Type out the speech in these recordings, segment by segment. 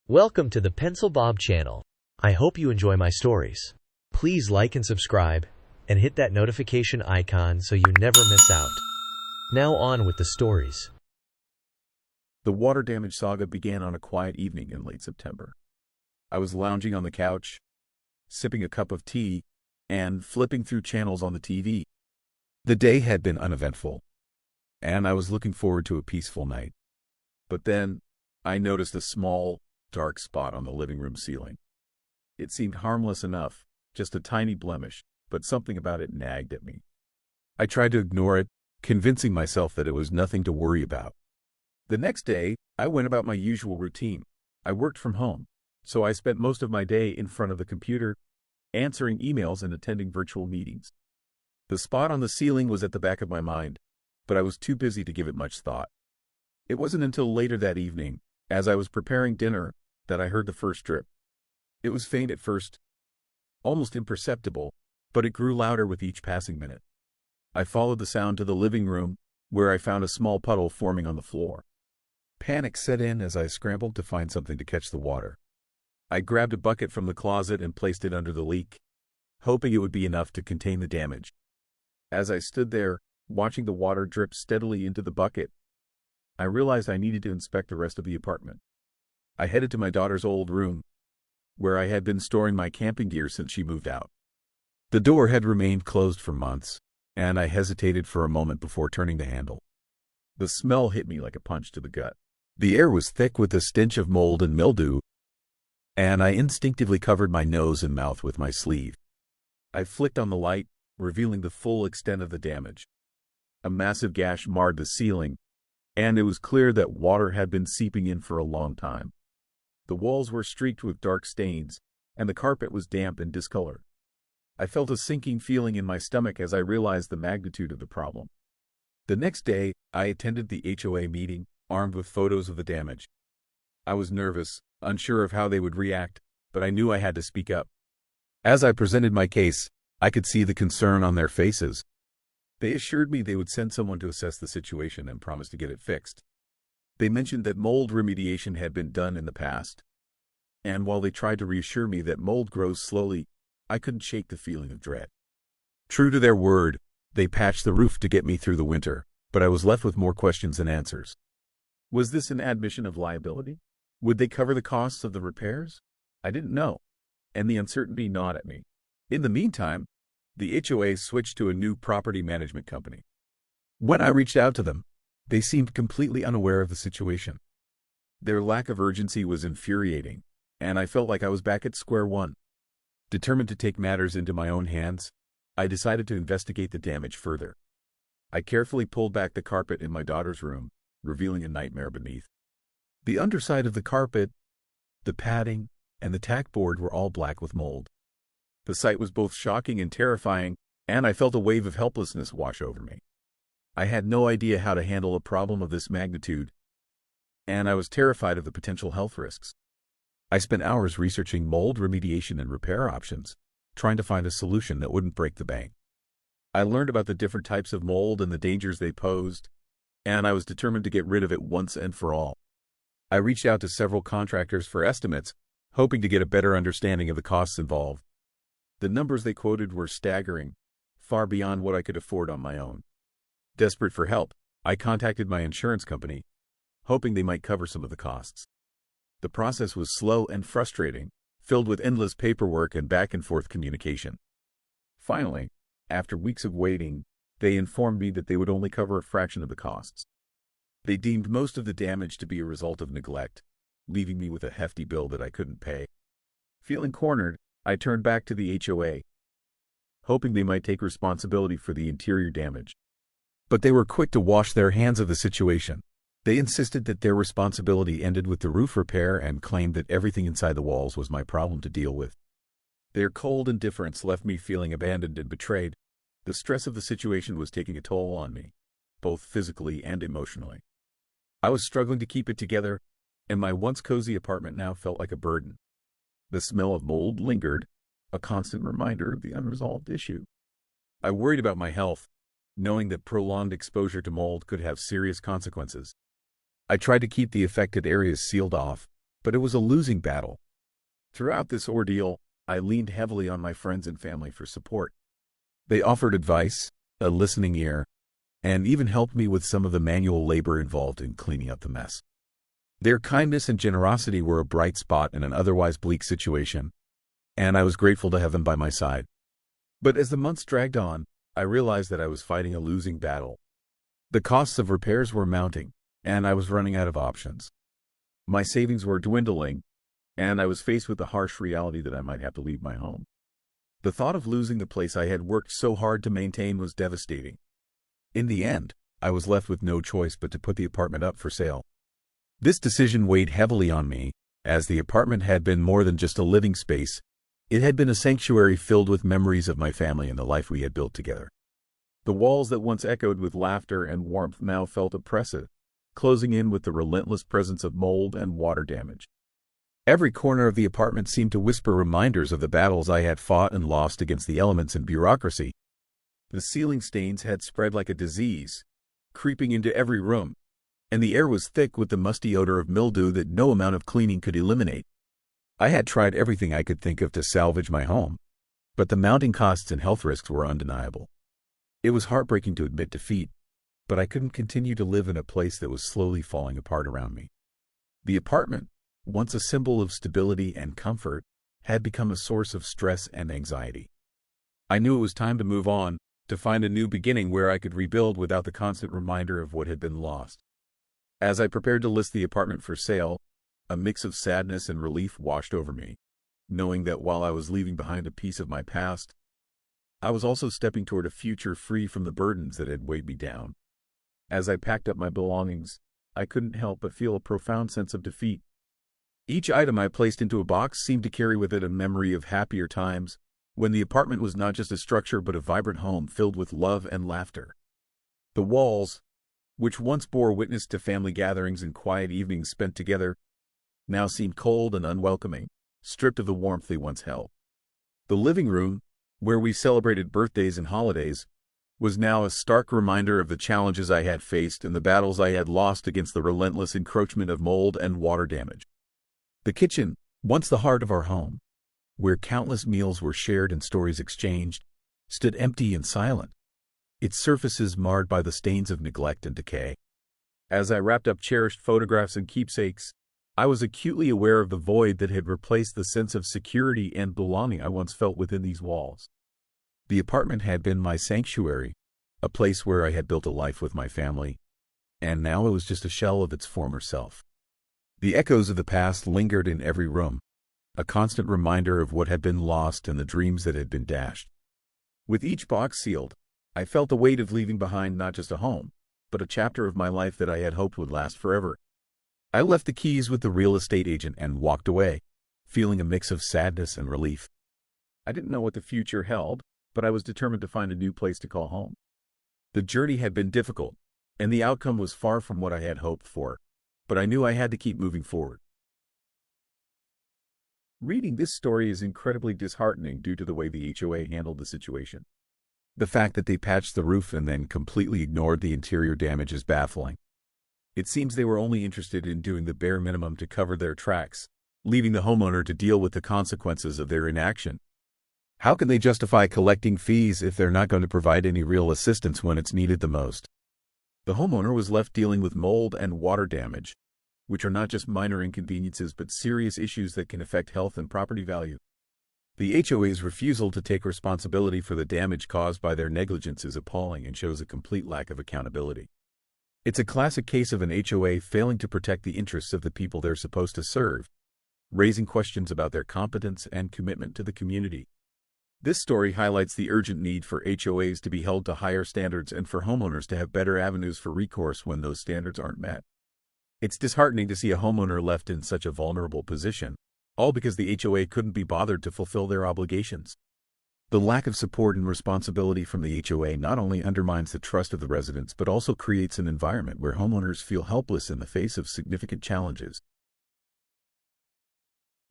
Welcome to the Pencil Bob channel. I hope you enjoy my stories. Please like and subscribe, and hit that notification icon so you never miss out. Now on with the stories. The water damage saga began on a quiet evening in late September. I was lounging on the couch, sipping a cup of tea, and flipping through channels on the TV. The day had been uneventful, and I was looking forward to a peaceful night. But then, I noticed a small, dark spot on the living room ceiling. It seemed harmless enough, just a tiny blemish, but something about it nagged at me. I tried to ignore it, convincing myself that it was nothing to worry about. The next day, I went about my usual routine. I worked from home, so I spent most of my day in front of the computer, answering emails and attending virtual meetings. The spot on the ceiling was at the back of my mind, but I was too busy to give it much thought. It wasn't until later that evening, as I was preparing dinner, that I heard the first drip. It was faint at first, almost imperceptible, but it grew louder with each passing minute. I followed the sound to the living room, where I found a small puddle forming on the floor. Panic set in as I scrambled to find something to catch the water. I grabbed a bucket from the closet and placed it under the leak, hoping it would be enough to contain the damage. As I stood there, watching the water drip steadily into the bucket, I realized I needed to inspect the rest of the apartment. I headed to my daughter's old room, where I had been storing my camping gear since she moved out. The door had remained closed for months, and I hesitated for a moment before turning the handle. The smell hit me like a punch to the gut. The air was thick with the stench of mold and mildew, and I instinctively covered my nose and mouth with my sleeve. I flicked on the light, revealing the full extent of the damage. A massive gash marred the ceiling, and it was clear that water had been seeping in for a long time. The walls were streaked with dark stains, and the carpet was damp and discolored. I felt a sinking feeling in my stomach as I realized the magnitude of the problem. The next day, I attended the HOA meeting, armed with photos of the damage. I was nervous, unsure of how they would react, but I knew I had to speak up. As I presented my case, I could see the concern on their faces. They assured me they would send someone to assess the situation and promised to get it fixed. They mentioned that mold remediation had been done in the past, and while they tried to reassure me that mold grows slowly, I couldn't shake the feeling of dread. True to their word, they patched the roof to get me through the winter, but I was left with more questions than answers. Was this an admission of liability? Would they cover the costs of the repairs? I didn't know, and the uncertainty gnawed at me. In the meantime, the HOA switched to a new property management company. When I reached out to them, they seemed completely unaware of the situation. Their lack of urgency was infuriating, and I felt like I was back at square one. Determined to take matters into my own hands, I decided to investigate the damage further. I carefully pulled back the carpet in my daughter's room, revealing a nightmare beneath. The underside of the carpet, the padding, and the tack board were all black with mold. The sight was both shocking and terrifying, and I felt a wave of helplessness wash over me. I had no idea how to handle a problem of this magnitude, and I was terrified of the potential health risks. I spent hours researching mold remediation and repair options, trying to find a solution that wouldn't break the bank. I learned about the different types of mold and the dangers they posed, and I was determined to get rid of it once and for all. I reached out to several contractors for estimates, hoping to get a better understanding of the costs involved. The numbers they quoted were staggering, far beyond what I could afford on my own. Desperate for help, I contacted my insurance company, hoping they might cover some of the costs. The process was slow and frustrating, filled with endless paperwork and back-and-forth communication. Finally, after weeks of waiting, they informed me that they would only cover a fraction of the costs. They deemed most of the damage to be a result of neglect, leaving me with a hefty bill that I couldn't pay. Feeling cornered, I turned back to the HOA, hoping they might take responsibility for the interior damage. But they were quick to wash their hands of the situation. They insisted that their responsibility ended with the roof repair and claimed that everything inside the walls was my problem to deal with. Their cold indifference left me feeling abandoned and betrayed. The stress of the situation was taking a toll on me, both physically and emotionally. I was struggling to keep it together, and my once cozy apartment now felt like a burden. The smell of mold lingered, a constant reminder of the unresolved issue. I worried about my health, knowing that prolonged exposure to mold could have serious consequences. I tried to keep the affected areas sealed off, but it was a losing battle. Throughout this ordeal, I leaned heavily on my friends and family for support. They offered advice, a listening ear, and even helped me with some of the manual labor involved in cleaning up the mess. Their kindness and generosity were a bright spot in an otherwise bleak situation, and I was grateful to have them by my side. But as the months dragged on, I realized that I was fighting a losing battle. The costs of repairs were mounting, and I was running out of options. My savings were dwindling, and I was faced with the harsh reality that I might have to leave my home. The thought of losing the place I had worked so hard to maintain was devastating. In the end, I was left with no choice but to put the apartment up for sale. This decision weighed heavily on me, as the apartment had been more than just a living space. It had been a sanctuary filled with memories of my family and the life we had built together. The walls that once echoed with laughter and warmth now felt oppressive, closing in with the relentless presence of mold and water damage. Every corner of the apartment seemed to whisper reminders of the battles I had fought and lost against the elements and bureaucracy. The ceiling stains had spread like a disease, creeping into every room, and the air was thick with the musty odor of mildew that no amount of cleaning could eliminate. I had tried everything I could think of to salvage my home, but the mounting costs and health risks were undeniable. It was heartbreaking to admit defeat, but I couldn't continue to live in a place that was slowly falling apart around me. The apartment, once a symbol of stability and comfort, had become a source of stress and anxiety. I knew it was time to move on, to find a new beginning where I could rebuild without the constant reminder of what had been lost. As I prepared to list the apartment for sale, a mix of sadness and relief washed over me, knowing that while I was leaving behind a piece of my past, I was also stepping toward a future free from the burdens that had weighed me down. As I packed up my belongings, I couldn't help but feel a profound sense of defeat. Each item I placed into a box seemed to carry with it a memory of happier times, when the apartment was not just a structure but a vibrant home filled with love and laughter. The walls, which once bore witness to family gatherings and quiet evenings spent together, now seemed cold and unwelcoming, stripped of the warmth they once held. The living room, where we celebrated birthdays and holidays, was now a stark reminder of the challenges I had faced and the battles I had lost against the relentless encroachment of mold and water damage. The kitchen, once the heart of our home, where countless meals were shared and stories exchanged, stood empty and silent, its surfaces marred by the stains of neglect and decay. As I wrapped up cherished photographs and keepsakes, I was acutely aware of the void that had replaced the sense of security and belonging I once felt within these walls. The apartment had been my sanctuary, a place where I had built a life with my family, and now it was just a shell of its former self. The echoes of the past lingered in every room, a constant reminder of what had been lost and the dreams that had been dashed. With each box sealed, I felt the weight of leaving behind not just a home, but a chapter of my life that I had hoped would last forever. I left the keys with the real estate agent and walked away, feeling a mix of sadness and relief. I didn't know what the future held, but I was determined to find a new place to call home. The journey had been difficult, and the outcome was far from what I had hoped for, but I knew I had to keep moving forward. Reading this story is incredibly disheartening due to the way the HOA handled the situation. The fact that they patched the roof and then completely ignored the interior damage is baffling. It seems they were only interested in doing the bare minimum to cover their tracks, leaving the homeowner to deal with the consequences of their inaction. How can they justify collecting fees if they're not going to provide any real assistance when it's needed the most? The homeowner was left dealing with mold and water damage, which are not just minor inconveniences but serious issues that can affect health and property value. The HOA's refusal to take responsibility for the damage caused by their negligence is appalling and shows a complete lack of accountability. It's a classic case of an HOA failing to protect the interests of the people they're supposed to serve, raising questions about their competence and commitment to the community. This story highlights the urgent need for HOAs to be held to higher standards and for homeowners to have better avenues for recourse when those standards aren't met. It's disheartening to see a homeowner left in such a vulnerable position, all because the HOA couldn't be bothered to fulfill their obligations. The lack of support and responsibility from the HOA not only undermines the trust of the residents but also creates an environment where homeowners feel helpless in the face of significant challenges.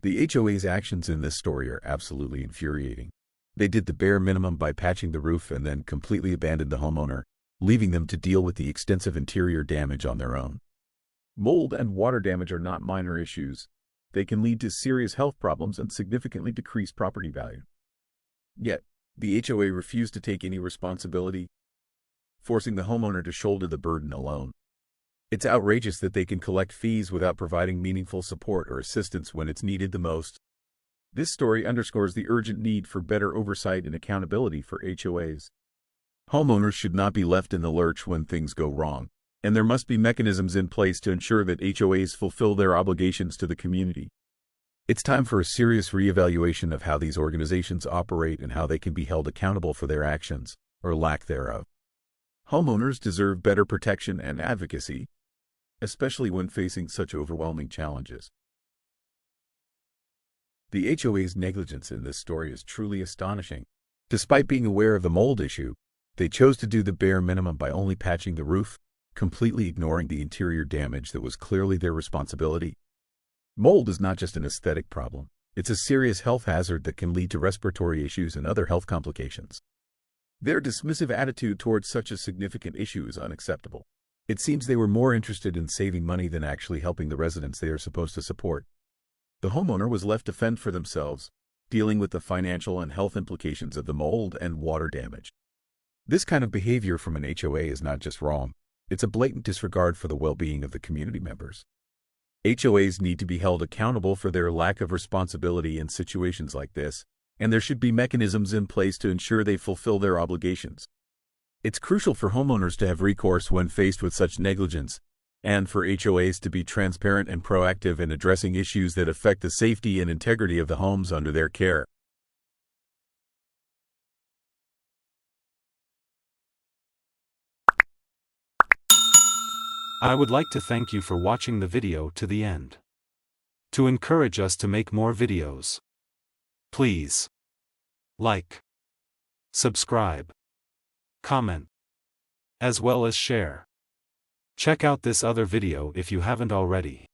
The HOA's actions in this story are absolutely infuriating. They did the bare minimum by patching the roof and then completely abandoned the homeowner, leaving them to deal with the extensive interior damage on their own. Mold and water damage are not minor issues, they can lead to serious health problems and significantly decrease property value. Yet, the HOA refused to take any responsibility, forcing the homeowner to shoulder the burden alone. It's outrageous that they can collect fees without providing meaningful support or assistance when it's needed the most. This story underscores the urgent need for better oversight and accountability for HOAs. Homeowners should not be left in the lurch when things go wrong, and there must be mechanisms in place to ensure that HOAs fulfill their obligations to the community. It's time for a serious reevaluation of how these organizations operate and how they can be held accountable for their actions, or lack thereof. Homeowners deserve better protection and advocacy, especially when facing such overwhelming challenges. The HOA's negligence in this story is truly astonishing. Despite being aware of the mold issue, they chose to do the bare minimum by only patching the roof, completely ignoring the interior damage that was clearly their responsibility. Mold is not just an aesthetic problem. It's a serious health hazard that can lead to respiratory issues and other health complications. Their dismissive attitude towards such a significant issue is unacceptable. It seems they were more interested in saving money than actually helping the residents they are supposed to support. The homeowner was left to fend for themselves, dealing with the financial and health implications of the mold and water damage. This kind of behavior from an HOA is not just wrong, it's a blatant disregard for the well-being of the community members. HOAs need to be held accountable for their lack of responsibility in situations like this, and there should be mechanisms in place to ensure they fulfill their obligations. It's crucial for homeowners to have recourse when faced with such negligence, and for HOAs to be transparent and proactive in addressing issues that affect the safety and integrity of the homes under their care. I would like to thank you for watching the video to the end. To encourage us to make more videos, please like, subscribe, comment, as well as share. Check out this other video if you haven't already.